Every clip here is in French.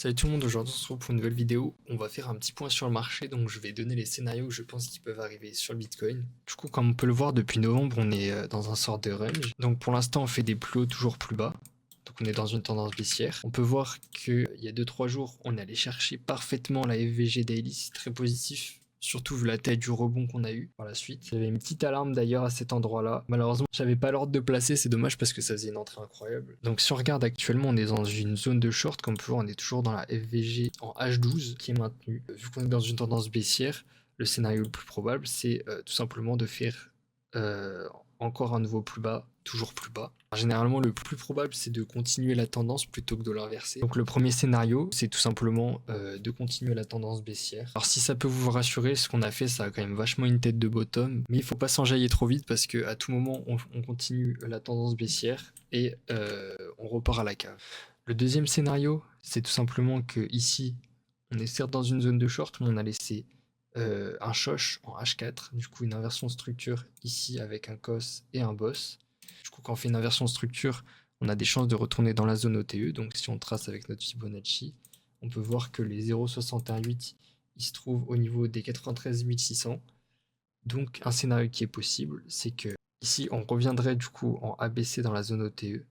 Salut tout le monde, aujourd'hui on se retrouve pour une nouvelle vidéo. On va faire un petit point sur le marché, donc je vais donner les scénarios que je pense qui peuvent arriver sur le Bitcoin. Du coup, comme on peut le voir, depuis novembre, on est dans un sort de range. Donc pour l'instant, on fait des plus hauts toujours plus bas. Donc on est dans une tendance baissière. On peut voir qu'il y a 2-3 jours, on est allé chercher parfaitement la FVG Daily, c'est très positif. Surtout vu la taille du rebond qu'on a eu par la suite. J'avais une petite alarme d'ailleurs à cet endroit-là. Malheureusement, j'avais pas l'ordre de placer, c'est dommage parce que ça faisait une entrée incroyable. Donc si on regarde actuellement, on est dans une zone de short, comme on peut voir, on est toujours dans la FVG en H12 qui est maintenue. Vu qu'on est dans une tendance baissière, le scénario le plus probable, c'est tout simplement de faire encore un nouveau plus bas, toujours plus bas. Alors, généralement, le plus probable, c'est de continuer la tendance plutôt que de l'inverser. Donc le premier scénario, c'est tout simplement de continuer la tendance baissière. Alors si ça peut vous rassurer, ce qu'on a fait, ça a quand même vachement une tête de bottom, mais il faut pas s'enjailler trop vite parce que à tout moment, on continue la tendance baissière et on repart à la cave. Le deuxième scénario, c'est tout simplement que ici, on est certes dans une zone de short, mais on a laissé un shosh en H4, du coup une inversion structure ici avec un cos et un boss. Du coup quand on fait une inversion structure, on a des chances de retourner dans la zone OTE, donc si on trace avec notre Fibonacci, on peut voir que les 0,618 ils se trouvent au niveau des 93 600. Donc un scénario qui est possible, c'est que ici on reviendrait du coup en ABC dans la zone OTE,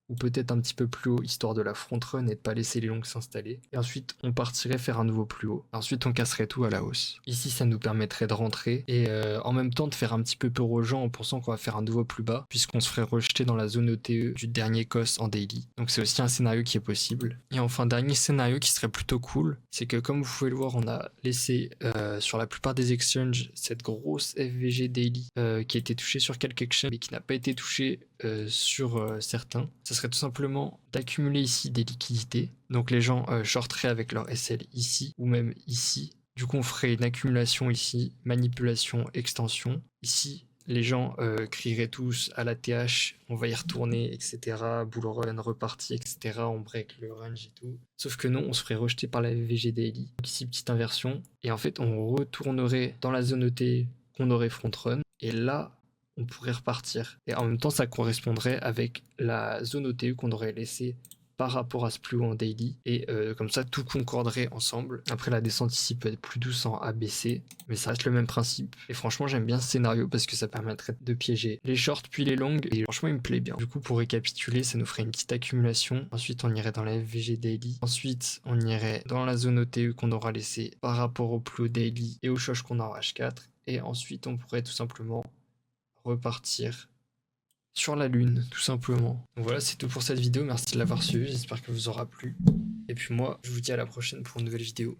ou peut-être un petit peu plus haut, histoire de la front run et de pas laisser les longues s'installer. Et ensuite, on partirait faire un nouveau plus haut. Et ensuite, on casserait tout à la hausse. Ici, ça nous permettrait de rentrer et en même temps de faire un petit peu peur aux gens en pensant qu'on va faire un nouveau plus bas, puisqu'on se ferait rejeter dans la zone ETE du dernier cos en daily. Donc c'est aussi un scénario qui est possible. Et enfin, dernier scénario qui serait plutôt cool, c'est que comme vous pouvez le voir, on a laissé sur la plupart des exchanges cette grosse FVG daily qui a été touchée sur quelques exchanges mais qui n'a pas été touchée sur certains. Ça serait tout simplement d'accumuler ici des liquidités. Donc les gens shorteraient avec leur SL ici ou même ici. Du coup, on ferait une accumulation ici, manipulation, extension. Ici, les gens crieraient tous à la TH, on va y retourner, etc. Bull run, reparti, etc. On break le range et tout. Sauf que non, on se ferait rejeter par la VG Daily. Donc ici, petite inversion. Et en fait, on retournerait dans la zone ET qu'on aurait front run. Et là, on pourrait repartir. Et en même temps, ça correspondrait avec la zone OTE qu'on aurait laissée par rapport à ce plus haut en daily. Et comme ça, tout concorderait ensemble. Après, la descente ici peut être plus douce en ABC, mais ça reste le même principe. Et franchement, j'aime bien ce scénario parce que ça permettrait de piéger les shorts puis les longues. Et franchement, il me plaît bien. Du coup, pour récapituler, ça nous ferait une petite accumulation. Ensuite, on irait dans la FVG daily. Ensuite, on irait dans la zone OTE qu'on aura laissée par rapport au plus haut daily et au shosh qu'on a en H4. Et ensuite, on pourrait tout simplement repartir sur la lune, tout simplement. Donc voilà, c'est tout pour cette vidéo. Merci de l'avoir suivi. J'espère que vous aura plu. Et puis moi, je vous dis à la prochaine pour une nouvelle vidéo.